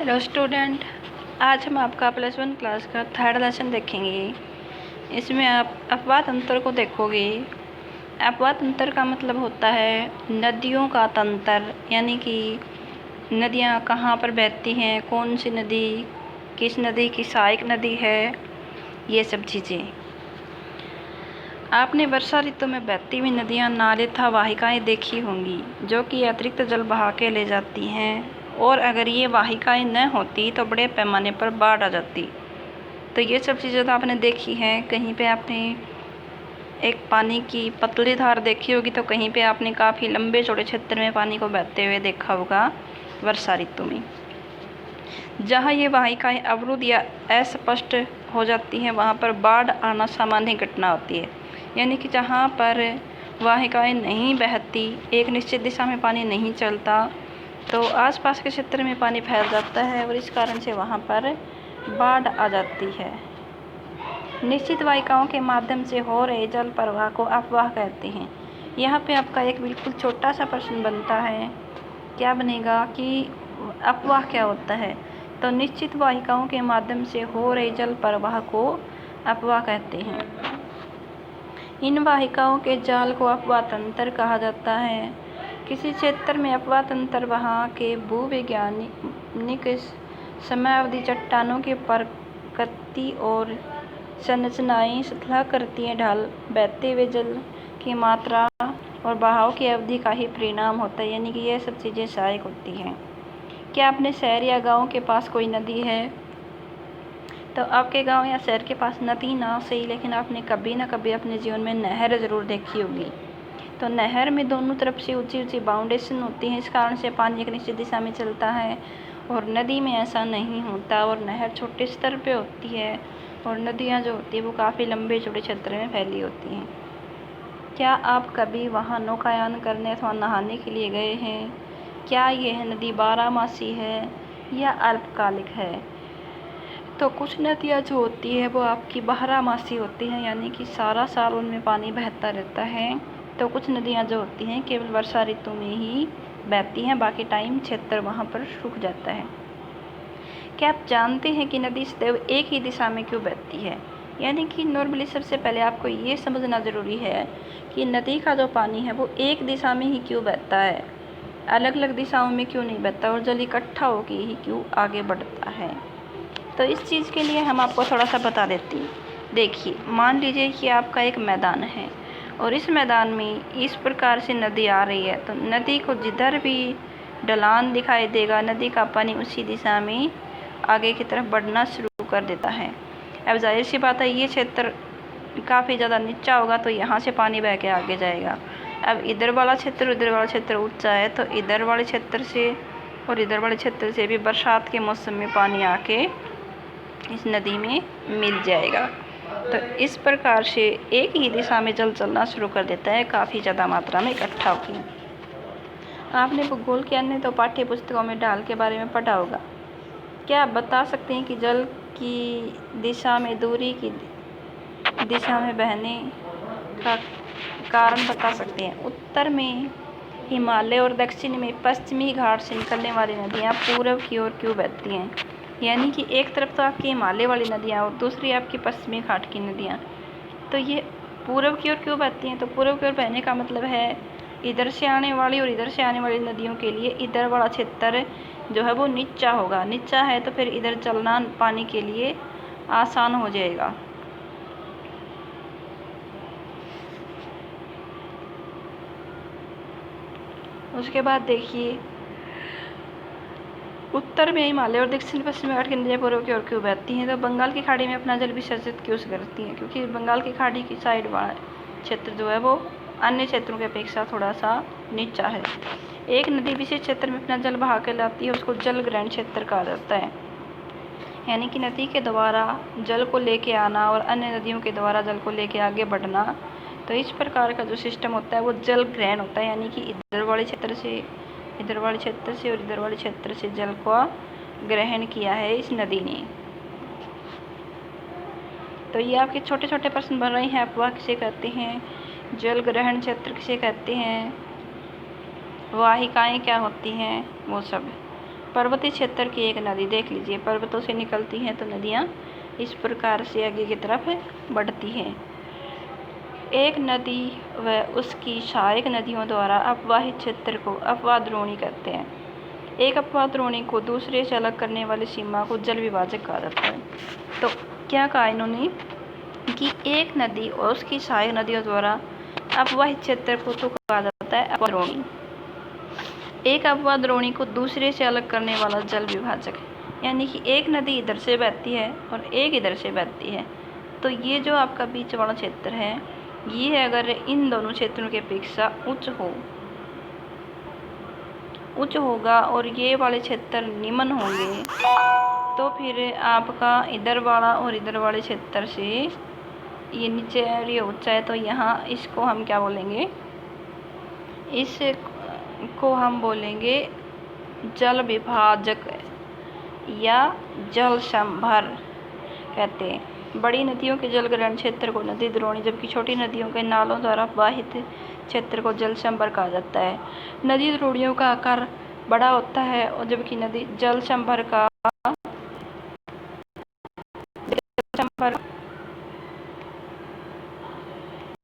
Hello student, आज हम आपका +1 क्लास का थर्ड लेसन देखेंगे। इसमें आप अपवाद अंतर को देखोगे। अपवाद अंतर का मतलब होता है नदियों का तंत्र, यानी कि नदियाँ कहाँ पर बहती हैं, कौन सी नदी किस नदी की सहायक नदी है, ये सब चीज़ें। आपने वर्षा ऋतु में बहती हुई नदियाँ, नाले तथा वाहिकाएँ देखी होंगी, जो कि अतिरिक्त जल बहा के ले जाती हैं, और अगर ये वाहिकाएँ न होती तो बड़े पैमाने पर बाढ़ आ जाती। तो ये सब चीज़ें तो आपने देखी हैं। कहीं पे आपने एक पानी की पतली धार देखी होगी, तो कहीं पे आपने काफ़ी लंबे चौड़े क्षेत्र में पानी को बहते हुए देखा होगा वर्षा ऋतु में। जहाँ ये वाहिकाएँ अवरुद्ध या अस्पष्ट हो जाती हैं, वहाँ पर बाढ़ आना सामान्य घटना होती है। यानी कि जहाँ पर वाहिकाएँ नहीं बहती, एक निश्चित दिशा में पानी नहीं चलता, तो आसपास के क्षेत्र में पानी फैल जाता है और इस कारण से वहाँ पर बाढ़ आ जाती है। निश्चित वाहिकाओं के माध्यम से हो रहे जल प्रवाह को अपवाह कहते हैं। यहाँ पे आपका एक बिल्कुल छोटा सा प्रश्न बनता है, क्या बनेगा कि अपवाह क्या होता है। तो निश्चित वाहिकाओं के माध्यम से हो रहे जल प्रवाह को अपवाह कहते हैं। इन वाहिकाओं के जाल को अपवाह तंत्र कहा जाता है। किसी क्षेत्र में अपवाह तंत्र वहाँ के भूवैज्ञानिक समयावधि चट्टानों की प्रकृति और संरचनाएं, स्थलाकृतियाँ, ढाल, बहते हुए जल की मात्रा और बहाव की अवधि का ही परिणाम होता है। यानी कि यह सब चीज़ें सहायक होती हैं। क्या अपने शहर या गांव के पास कोई नदी है? तो आपके गांव या शहर के पास नदी ना सही, लेकिन आपने कभी ना कभी अपने जीवन में नहर ज़रूर देखी होगी। तो नहर में दोनों तरफ से ऊंची ऊंची बाउंडेशन होती है, इस कारण से पानी एक निश्चित दिशा में चलता है। और नदी में ऐसा नहीं होता, और नहर छोटे स्तर पे होती है, और नदियाँ जो होती है वो काफ़ी लंबे चौड़े क्षेत्र में फैली होती हैं। क्या आप कभी वहाँ नौकायान करने अथवा नहाने के लिए गए हैं? क्या यह नदी बारहमासी है या अल्पकालिक है? तो कुछ नदियाँ जो होती है वो आपकी बारहमासी होती हैं, यानी कि सारा साल उनमें पानी बहता रहता है। तो कुछ नदियाँ जो होती हैं केवल वर्षा ऋतु में ही बहती हैं, बाकी टाइम क्षेत्र वहाँ पर सूख जाता है। क्या आप जानते हैं कि नदी सदैव एक ही दिशा में क्यों बहती है? यानी कि नॉर्मली सबसे पहले आपको ये समझना ज़रूरी है कि नदी का जो पानी है वो एक दिशा में ही क्यों बहता है, अलग अलग दिशाओं में क्यों नहीं बहता, और जल इकट्ठा होकर ही क्यों आगे बढ़ता है। तो इस चीज़ के लिए हम आपको थोड़ा सा बता देती हैं। देखिए, मान लीजिए कि आपका एक मैदान है और इस मैदान में इस प्रकार से नदी आ रही है, तो नदी को जिधर भी ढलान दिखाई देगा, नदी का पानी उसी दिशा में आगे की तरफ बढ़ना शुरू कर देता है। अब जाहिर सी बात है, ये क्षेत्र काफ़ी ज़्यादा नीचा होगा, तो यहाँ से पानी बह के आगे जाएगा। अब इधर वाला क्षेत्र ऊंचा है, तो इधर वाले क्षेत्र से और इधर वाले क्षेत्र से भी बरसात के मौसम में पानी आके इस नदी में मिल जाएगा। तो इस प्रकार से एक ही दिशा में जल चलना शुरू कर देता है, काफ़ी ज़्यादा मात्रा में इकट्ठा होकर। आपने भूगोल के अन्य तो पाठ्य पुस्तकों में ढाल के बारे में पढ़ा होगा। क्या आप बता सकते हैं कि जल की दिशा में दूरी की दिशा में बहने का कारण बता सकते हैं? उत्तर में हिमालय और दक्षिण में पश्चिमी घाट से निकलने वाली नदियाँ पूर्व की ओर क्यों बहती हैं? यानी कि एक तरफ तो आपकी हिमालय वाली नदियाँ और दूसरी आपकी पश्चिमी घाट की नदियाँ, तो ये पूर्व की ओर क्यों बहती हैं? तो पूर्व की ओर बहने का मतलब है इधर से आने वाली और इधर से आने वाली नदियों के लिए इधर वाला क्षेत्र जो है वो नीचा होगा। नीचा है तो फिर इधर चलना पानी के लिए आसान हो जाएगा। उसके बाद देखिए, उत्तर में हिमालय और दक्षिण पश्चिमी घाट की नदियाँ पूर्व की ओर क्यों बहती हैं? तो बंगाल की खाड़ी में अपना जल विसर्जित क्यों करती हैं? क्योंकि बंगाल की खाड़ी की साइड वाला क्षेत्र जो है वो अन्य क्षेत्रों की अपेक्षा थोड़ा सा नीचा है। एक नदी विशेष क्षेत्र में अपना जल बहा के लाती है, उसको जल ग्रहण क्षेत्र कहा जाता है। यानी कि नदी के द्वारा जल को लेके आना और अन्य नदियों के द्वारा जल को लेके आगे बढ़ना, तो इस प्रकार का जो सिस्टम होता है वो जल ग्रहण होता है। यानी कि इधर वाले क्षेत्र से और इधर वाले क्षेत्र से जल को ग्रहण किया है इस नदी ने। तो ये आपके छोटे छोटे प्रश्न बन रहे हैं। अपवाह किसे कहते हैं, जल ग्रहण क्षेत्र किसे कहते हैं, वाहिकाएं क्या होती हैं, वो सब। पर्वतीय क्षेत्र की एक नदी देख लीजिए, पर्वतों से निकलती हैं तो नदियाँ इस प्रकार से आगे की तरफ बढ़ती हैं। एक नदी व उसकी सहायक नदियों द्वारा अपवाहित क्षेत्र को अपवाद-द्रोणी कहते हैं। एक अपवाद-द्रोणी को दूसरे से अलग करने वाली सीमा को जल विभाजक कहा जाता है। तो क्या कहा इन्होंने कि एक नदी और उसकी सहायक नदियों द्वारा अपवाहित क्षेत्र को तो कहा जाता है अपवाद-द्रोणी। एक अपवाद-द्रोणी को दूसरे से अलग करने वाला जल विभाजक, यानी कि एक नदी इधर से बहती है और एक इधर से बहती है, तो ये जो आपका बीच वाला क्षेत्र है, ये अगर इन दोनों क्षेत्रों की अपेक्षा उच्च होगा और ये वाले क्षेत्र निम्न होंगे, तो फिर आपका इधर वाला और इधर वाले क्षेत्र से ये नीचे और ये ऊंचा है, तो यहाँ इसको हम क्या बोलेंगे, इसको हम बोलेंगे जल विभाजक या जल संभर कहते हैं। बड़ी नदियों के जल ग्रहण क्षेत्र को नदी द्रोणी, जबकि छोटी नदियों के नालों द्वारा वाहित क्षेत्र को जल संभर कहा जाता है। नदी द्रोणियों का आकार बड़ा होता है और जबकि नदी जल संभर का